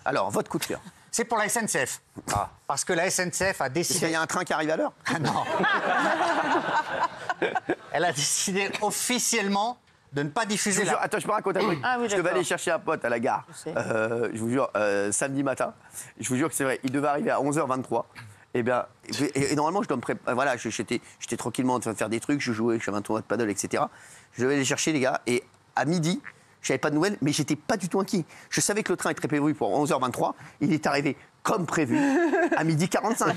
Alors, votre coup de cœur. C'est pour la SNCF. Ah. Parce que la SNCF a décidé... Il y a un train qui arrive à l'heure? Ah non. Elle a décidé officiellement de ne pas diffuser la... Attends, je me raconte un truc. Ah oui, je devais aller chercher un pote à la gare, je vous jure, samedi matin. Je vous jure que c'est vrai, il devait arriver à 11h23. Et normalement, je dois me préparer. Voilà, j'étais tranquillement en train de faire des trucs, je jouais, je faisais un tournoi de paddle, etc. Je devais aller chercher les gars, et à midi, je n'avais pas de nouvelles, mais j'étais pas du tout inquiet. Je savais que le train était prévu pour 11h23. Il est arrivé comme prévu à 12h45.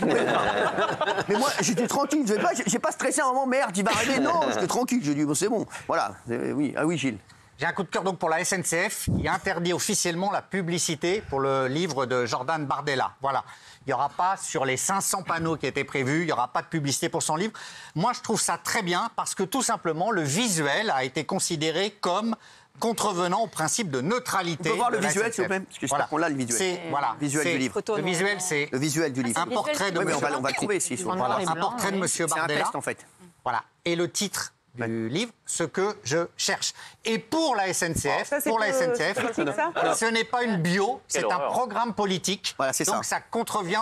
Mais moi, j'étais tranquille. J'ai pas stressé un moment. Merde, il va arriver. Non, j'étais tranquille. J'ai dit, bon, c'est bon. Voilà. Oui. Ah oui, Gilles. J'ai un coup de cœur donc pour la SNCF. Il interdit officiellement la publicité pour le livre de Jordan Bardella. Voilà. Il n'y aura pas, sur les 500 panneaux qui étaient prévus, il n'y aura pas de publicité pour son livre. Moi, je trouve ça très bien parce que tout simplement, le visuel a été considéré comme contrevenant au principe de neutralité. On peut voir le visuel, s'il vous plaît? Parce que j'espère qu'on l'a, le visuel. Voilà. Visuel du livre. Le visuel, c'est... Le visuel du livre. Un portrait de... Oui, mais on va le trouver, si. Voilà. Un portrait de Monsieur Bardella. C'est un texte, en fait. Voilà. Et le titre du livre, ce que je cherche. Et pour la SNCF, ce n'est pas une bio, c'est un programme politique. Voilà, c'est donc ça contrevient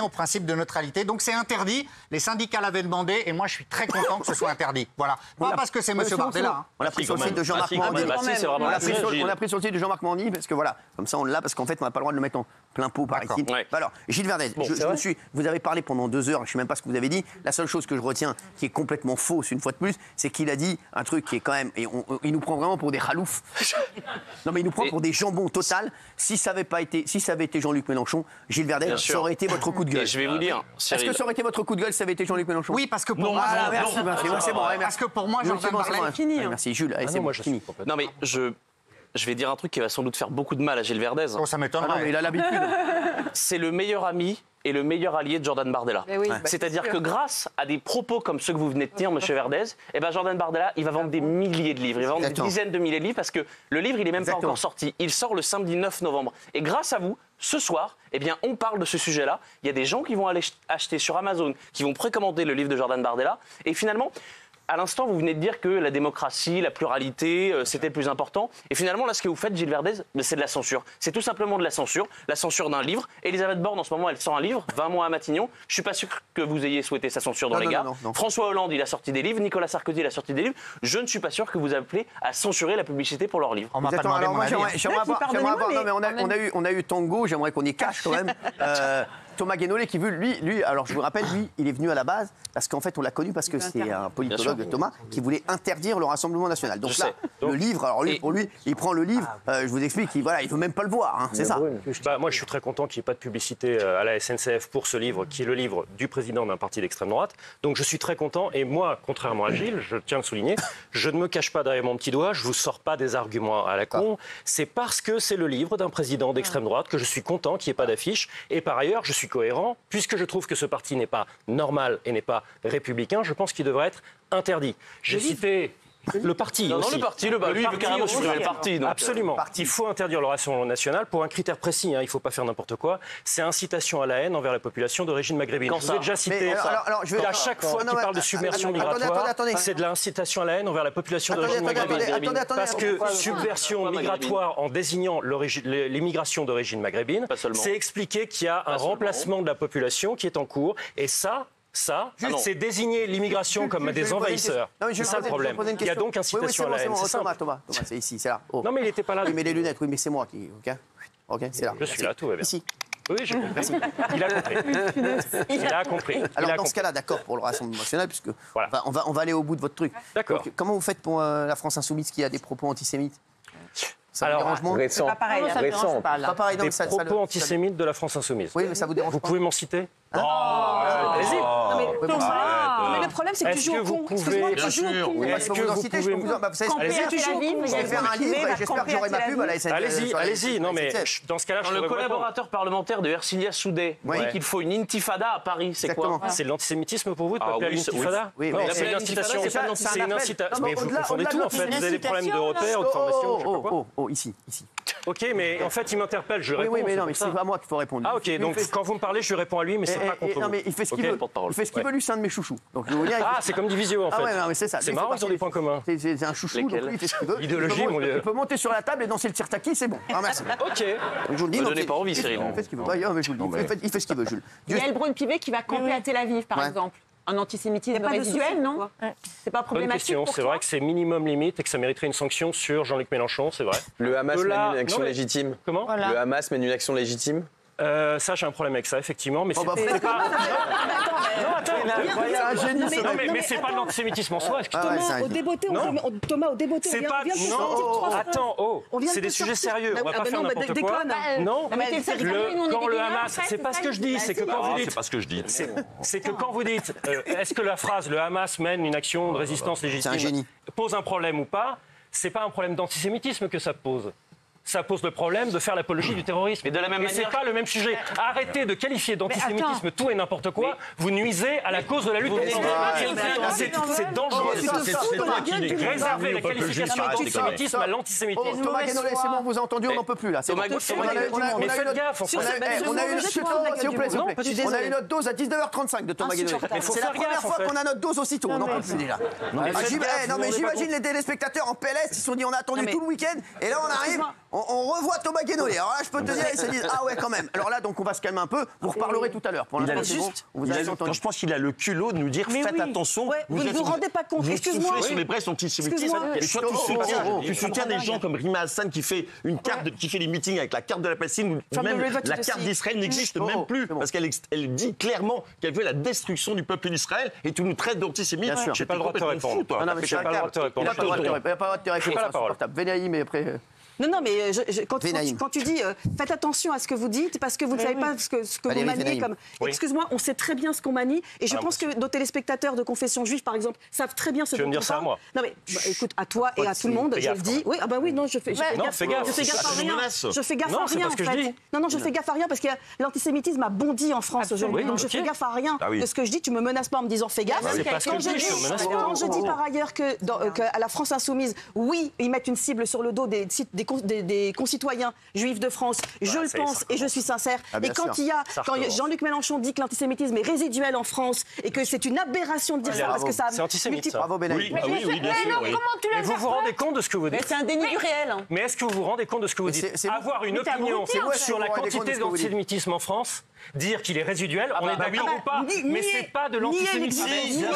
au principe de neutralité. Donc c'est interdit. Les syndicats l'avaient demandé et moi je suis très content que ce soit interdit. Voilà. Pas parce que c'est Monsieur Bardella. On l'a pris sur le site de Jean-Marc Morny. On a pris sur le site de Jean-Marc Morny parce que voilà, comme ça on l'a parce qu'en fait on n'a pas le droit de le mettre en plein pot par ici. Alors, Gilles Verdez, vous avez parlé pendant 2 heures, je ne sais même pas ce que vous avez dit. La seule chose que je retiens qui est complètement fausse une fois de plus, c'est qu'il a dit un truc qui est quand même... Et il nous prend vraiment pour des raloufs. Non mais il nous prend pour des jambons total. Si ça avait été Jean-Luc Mélenchon, Gilles Verdez, ça aurait été votre coup de gueule. Et je vais vous dire... Est-ce que ça aurait été votre coup de gueule si ça avait été Jean-Luc Mélenchon? Oui, parce que pour moi... Merci, c'est bon. Parce que pour moi, Jordan Bardella... Merci Jules, c'est bon, fini. Non mais je vais dire un truc qui va sans doute faire beaucoup de mal à Gilles Verdez. Oh, ça m'étonnerait. Ah non, mais il a l'habitude. C'est le meilleur ami et le meilleur allié de Jordan Bardella. C'est-à-dire que grâce à des propos comme ceux que vous venez de tenir, Monsieur Verdez, Jordan Bardella, il va vendre des milliers de livres. Il va vendre des dizaines de milliers de livres parce que le livre, il n'est même pas encore sorti. Il sort le samedi 9 novembre. Et grâce à vous, ce soir, on parle de ce sujet-là. Il y a des gens qui vont aller acheter sur Amazon, qui vont précommander le livre de Jordan Bardella. Et finalement... À l'instant, vous venez de dire que la démocratie, la pluralité, c'était le plus important. Et finalement, là, ce que vous faites, Gilles Verdez, c'est de la censure. C'est tout simplement de la censure d'un livre. Elisabeth Borne, en ce moment, elle sort un livre, 20 mois à Matignon. Je suis pas sûr que vous ayez souhaité sa censure dans les gars. Non. François Hollande, il a sorti des livres. Nicolas Sarkozy, il a sorti des livres. Je ne suis pas sûr que vous appelez à censurer la publicité pour leurs livres. On m'a pas demandé mon avis. On a eu Tango, j'aimerais qu'on y cache quand même. Thomas Guénolé qui veut, lui, alors je vous rappelle, lui, il est venu à la base parce qu'en fait, on l'a connu parce que c'est un politologue, Thomas, qui voulait interdire le Rassemblement national. Donc là, le livre, alors lui, pour lui, il prend le livre, je vous explique, il veut même pas le voir, hein, c'est ça. Moi, je suis très content qu'il n'y ait pas de publicité à la SNCF pour ce livre, qui est le livre du président d'un parti d'extrême droite. Donc je suis très content, et moi, contrairement à Gilles, je tiens à le souligner, je ne me cache pas derrière mon petit doigt, je vous sors pas des arguments à la con, c'est parce que c'est le livre d'un président d'extrême droite que je suis content qu'il n'y ait pas d'affiche, et par ailleurs, je suis cohérent, puisque je trouve que ce parti n'est pas normal et n'est pas républicain, je pense qu'il devrait être interdit. J'ai cité le parti aussi. Non, le parti, lui, il veut carrément supprimer le parti. Donc absolument. Il faut interdire le Rassemblement national pour un critère précis, il ne faut pas faire n'importe quoi, c'est incitation à la haine envers la population d'origine maghrébine. Je vous ai déjà cité à chaque fois qu'il parle de submersion migratoire, c'est de l'incitation à la haine envers la population d'origine maghrébine. Parce que subversion migratoire en désignant l'immigration d'origine maghrébine, c'est expliquer qu'il y a un remplacement de la population qui est en cours, et ça, c'est désigner l'immigration comme des envahisseurs. C'est ça le problème. Il y a donc incitation à la haine. C'est simple. Thomas, c'est ici, c'est là. Non, mais il n'était pas là. Oui, mais les lunettes, oui, mais c'est moi qui... Ok, c'est là. Je suis là, tout va bien. Ici. Oui, j'ai compris. Il a compris. Il a compris. Alors, dans ce cas-là, d'accord pour le Rassemblement national, puisque on va aller au bout de votre truc. D'accord. Comment vous faites pour la France insoumise qui a des propos antisémites? Alors, récent. C'est pas pareil. Récent. Pas pareil, des propos antisémites de la France insoumise. Oui, mais ça vous dérange pas? Vous pouvez m'en citer? Allez-y. Mais le problème, c'est que tu joues au con. Excuse-moi, tu joues au con. Est-ce que vous pouvez... J'espère un livre et j'espère que j'aurai ma pub à la SNCF. Allez-y. Non, mais dans ce cas-là, je le collaborateur parlementaire de Ercilia Soudet dit qu'il faut une intifada à Paris. C'est quoi? C'est de l'antisémitisme pour vous de pas appeler à l'intifada? Oui, c'est une incitation. C'est une incitation. Mais vous confondez tout, en fait. Vous avez des problèmes de repères ou de formation, je sais pas quoi. Ici. Ok, mais en fait, il m'interpelle, je réponds. Oui, mais non, mais c'est pas à moi qu'il faut répondre. Ah, ok, donc quand vous me parlez, je réponds à lui, mais c'est Non, mais il fait ce qu'il veut. Il fait ce qu'il veut, lui, c'est un de mes chouchous. Donc, c'est comme Divisio, en fait. Ah ouais, non, mais c'est ça. C'est marrant, ils ont des points communs. C'est un chouchou, donc lui, il fait ce qu'il veut. Idéologie, mon Dieu. Il peut monter sur la table et danser le tirtaki, c'est bon. Ah, merci. Ok. Je vous le dis. Ne donnez pas envie, Cyril. Il fait ce qu'il veut. Il fait ce qu'il veut, Jules. Il y a Elbron Pivet qui va camper à Tel Aviv, par exemple. Un antisémitisme résiduel, non? C'est pas problématique. Bonne question. C'est vrai que c'est minimum limite et que ça mériterait une sanction sur Jean-Luc Mélenchon, c'est vrai. Le Hamas mène une action légitime. Comment? Le Hamas mène une action légitime. Ça, j'ai un problème avec ça, effectivement. Mais c'est pas. Non, attends. Mais c'est pas de l'antisémitisme en soi. Thomas, au débeauté, on c'est pas. Non. Attends. C'est des sujets sérieux. On va pas faire n'importe quoi. Non. Quand le Hamas, c'est pas ce que je dis. C'est que quand vous dites. C'est pas ce que je dis. C'est que quand vous dites, est-ce que la phrase le Hamas mène une action de résistance légitime pose un problème ou pas, c'est pas un problème d'antisémitisme que ça pose. Ça pose le problème de faire l'apologie du terrorisme. Et de la même manière, c'est pas le même sujet. Arrêtez de qualifier d'antisémitisme tout et n'importe quoi. Vous nuisez à la cause de la lutte contre c'est dangereux. Réservez la qualification d'antisémitisme à l'antisémitisme. Thomas Guénolé, c'est bon, on vous a entendu, on n'en peut plus là. Mais faites gaffe. On a eu notre dose à 19h35 de Thomas Guénolé. C'est la première fois qu'on a notre dose aussitôt. On n'en peut plus déjà. Non mais j'imagine les téléspectateurs en PLS, ils se sont dit on a attendu tout le week-end et là on arrive. On revoit Thomas Guénolé. Alors là, je peux te dire, ils se disent ah ouais, quand même. Alors là, donc on va se calmer un peu. Vous reparlerez tout à l'heure. Pour l'instant, je pense qu'il a le culot de nous dire faites attention. Vous ne vous rendez pas compte. Excuse-moi. Sur les braises antisémitistes. Et toi, tu soutiens des gens comme Rima Hassan qui fait une carte, qui fait des meetings avec la carte de la Palestine ou même la carte d'Israël n'existe même plus parce qu'elle dit clairement qu'elle veut la destruction du peuple d'Israël et tu nous traites d'antisémites. J'ai pas le droit de te répondre. J'ai pas le droit de te répondre. Il n'y a pas le droit de te répondre. Vénaï, mais après. Non, mais quand tu dis faites attention à ce que vous dites, parce que vous ne savez pas ce que vous maniez comme. Excuse-moi, on sait très bien ce qu'on manie, et je pense que nos téléspectateurs de confession juive, par exemple, savent très bien ce dont on parle. Tu veux me dire ça à moi? Non, mais écoute, à toi et à tout le monde, je le dis. Oui, oui, non, je fais gaffe. Fais gaffe. Je fais gaffe à rien. Je fais gaffe à rien, en fait. Non, je fais gaffe à rien parce que l'antisémitisme a bondi en France aujourd'hui. Donc je fais gaffe à rien de ce que je dis. Tu me menaces pas en me disant fais gaffe. Quand je dis par ailleurs qu'à la France insoumise, oui, ils mettent une cible sur le dos des concitoyens juifs de France, je le pense et je suis sincère. Et quand Jean-Luc Mélenchon dit que l'antisémitisme est résiduel en France et que c'est une aberration de dire ça parce que ça... C'est antisémite, ça. Bravo, Bénaï. Oui, bien sûr. Mais vous vous rendez compte de ce que vous dites? C'est un déni du réel. Mais est-ce que vous vous rendez compte de ce que vous dites? Avoir une opinion sur la quantité d'antisémitisme en France, dire qu'il est résiduel, on est d'accord ou pas, mais c'est pas de l'antisémitisme.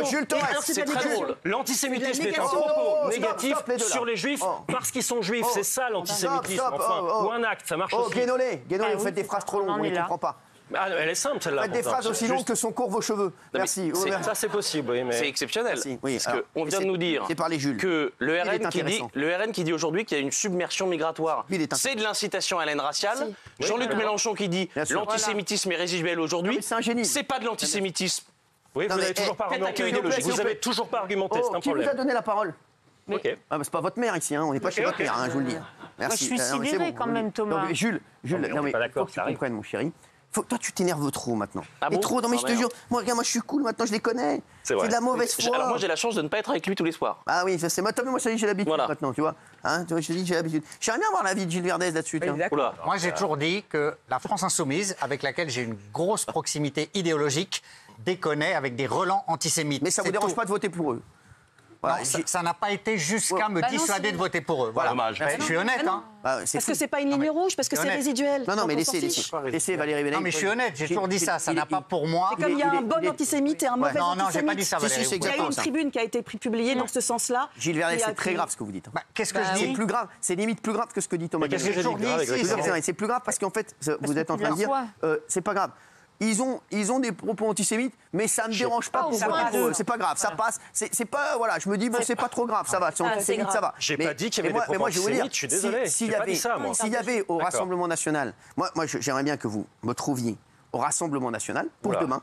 Jules Torres, c'est très drôle. L'antisémitisme est un propos négatif sur les juifs parce qu'ils sont juifs. C'est ça l'antisémitisme, enfin. Ou un acte, ça marche aussi. Guénolé, vous faites des phrases trop longues, on ne comprend pas. Elle est simple, celle-là. Faites des phrases aussi longues que sont courts vos cheveux. Merci. Ça, c'est possible, oui. C'est exceptionnel. Parce qu'on vient de nous dire que le RN qui dit aujourd'hui qu'il y a une submersion migratoire, c'est de l'incitation à la haine raciale. Jean-Luc Mélenchon qui dit l'antisémitisme est résisémiel aujourd'hui, c'est pas de l'antisémitisme. Oui, vous n'avez toujours pas argumenté. Vous n'avez toujours pas argumenté, c'est un problème. Qui vous a donné la parole? Ok. C'est pas votre mère ici, on n'est pas chez votre mère, je vous le dis. Merci. Moi, je suis sidérée quand même, Thomas. Jules, non mais faut que tu comprennes, mon chéri. Toi, tu t'énerves trop maintenant. Et trop, non mais je te jure, moi, je suis cool maintenant, je les connais. C'est de la mauvaise foi. Alors moi, j'ai la chance de ne pas être avec lui tous les soirs. Ah oui, c'est moi, ça y est, j'ai l'habitude maintenant, tu vois. Je te dis, j'ai l'habitude. J'aimerais bien avoir l'avis de Gilles Verdez là-dessus. Moi, j'ai toujours dit que la France insoumise, avec laquelle j'ai une grosse proximité idéologique, déconnait avec des relents antisémites. Mais ça vous dérange pas de voter pour eux? Voilà, non, ça n'a pas été jusqu'à me dissuader de voter pour eux. Voilà. Dommage. Je suis honnête. Parce que c'est pas une ligne rouge, parce que c'est résiduel. Non, mais laissez Valérie Bénaï. Non, mais je suis honnête, j'ai toujours dit ça. Ça n'a pas pour moi. C'est comme il y a un bon antisémite et un mauvais antisémite. Non, j'ai pas dit ça, Valérie. Il y a eu une tribune qui a été publiée dans ce sens-là. Gilles Verdez, c'est très grave ce que vous dites. Qu'est-ce que je dis? C'est plus grave. C'est limite plus grave que ce que dit Thomas Guénolé. C'est plus grave parce qu'en fait, vous êtes en train de dire, c'est pas grave. Ils ont des propos antisémites, mais ça ne me dérange pas pour voter pour eux. C'est pas grave, ça passe. C'est pas, voilà, je me dis, bon, c'est pas trop grave, ça va, c'est antisémite, ça va. J'ai pas dit qu'il y avait des propos antisémites, je suis désolé. S'il y avait au Rassemblement National, moi j'aimerais bien que vous me trouviez au Rassemblement National pour demain.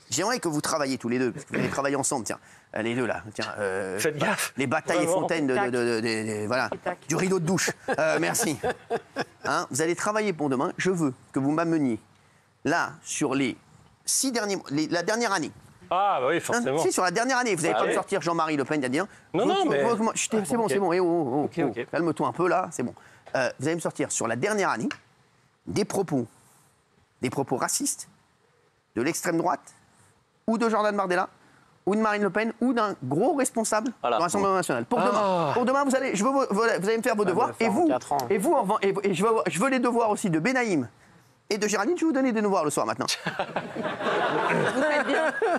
J'aimerais que vous travailliez tous les deux, parce que vous allez travailler ensemble, tiens, les deux là, tiens. Faites gaffe. Les batailles et fontaines voilà, du rideau de douche. Merci. Vous allez travailler pour demain. Je veux que vous m'ameniez. Là, sur les 6 derniers mois, la dernière année. Ah, bah oui, forcément. Si, sur la dernière année, vous n'allez pas me sortir Jean-Marie Le Pen d'Adien. Non, mais. C'est bon, c'est bon. Calme-toi un peu là, c'est bon. Vous allez me sortir sur la dernière année des propos racistes, de l'extrême droite, ou de Jordan Bardella, ou de Marine Le Pen, ou d'un gros responsable du Rassemblement national. Pour demain, vous allez me faire vos devoirs. Et je veux les devoirs aussi de Benaïm et de Géraldine. Je vais vous donner des devoirs le soir maintenant.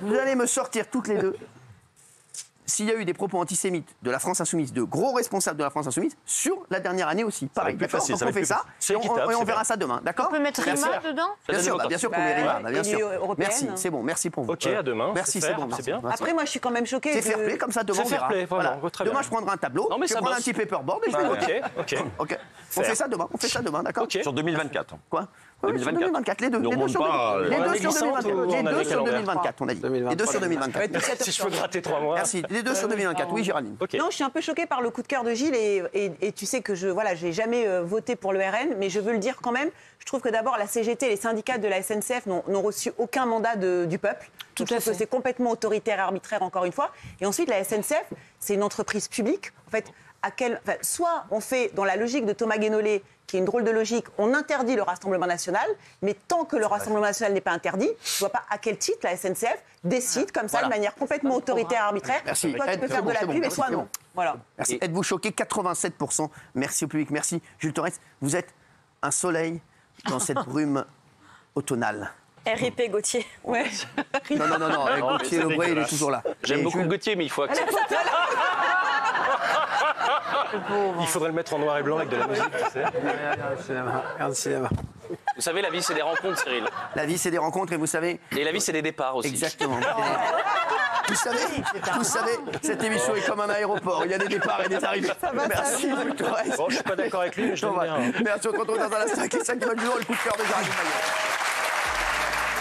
Vous allez me sortir toutes les deux. S'il y a eu des propos antisémites de la France Insoumise, de gros responsables de la France Insoumise, sur la dernière année aussi. Pareil, d'accord. Donc on fait ça, et on verra ça demain, d'accord? On peut mettre Rima dedans? Bien sûr qu'on met Rima, bien sûr. Merci, c'est bon, merci pour vous. Ok, à demain. Merci, c'est bon, c'est bien. Après, moi, je suis quand même choquée. C'est fair play, comme ça, demain, on verra. Demain, je prendrai un tableau, je prendrai un petit paperboard et je vais voter. Ok. On fait ça demain, d'accord? Sur 2024. Quoi? 2024, les deux. Les deux sur 2024, on a dit. Les deux sur 2024. Si je peux gratter 3 mois. Merci. Les deux sur 2024. Oui, Géraldine. Non, je suis un peu choquée par le coup de cœur de Gilles et tu sais que j'ai jamais voté pour le RN, mais je veux le dire quand même. Je trouve que d'abord la CGT et les syndicats de la SNCF n'ont reçu aucun mandat du peuple. Tout à fait. Je trouve que c'est complètement autoritaire et arbitraire encore une fois. Et ensuite, la SNCF, c'est une entreprise publique. En fait, soit on fait dans la logique de Thomas Guénolé, qui est une drôle de logique, on interdit le Rassemblement national, mais tant que le Rassemblement national n'est pas interdit, je ne vois pas à quel titre la SNCF décide comme ça, de manière complètement autoritaire et arbitraire. Merci. Toi, tu peux faire de la pub et soit non. Voilà. Merci. Êtes-vous choqué? 87%. Merci au public. Merci. Jules Torres, vous êtes un soleil dans cette brume automnale. RIP Gauthier. Ouais. Non. Gauthier Lebray, il est toujours là. J'aime beaucoup Gauthier, mais il faut accepter. Il faudrait le mettre en noir et blanc avec de la musique, tu sais. Regarde le cinéma. Vous savez, la vie, c'est des rencontres, Cyril. La vie, c'est des rencontres, et vous savez... Et la vie, c'est des départs aussi. Exactement. Vous savez, cette émission est comme un aéroport. Il y a des départs et des arrivées. Merci, Jules Torres. Bon, je suis pas d'accord avec lui, mais je l'aime bien. Merci, on se retrouve dans un instant. Qui est ça qui va le jour, le coup de cœur de Géraldine Maillet.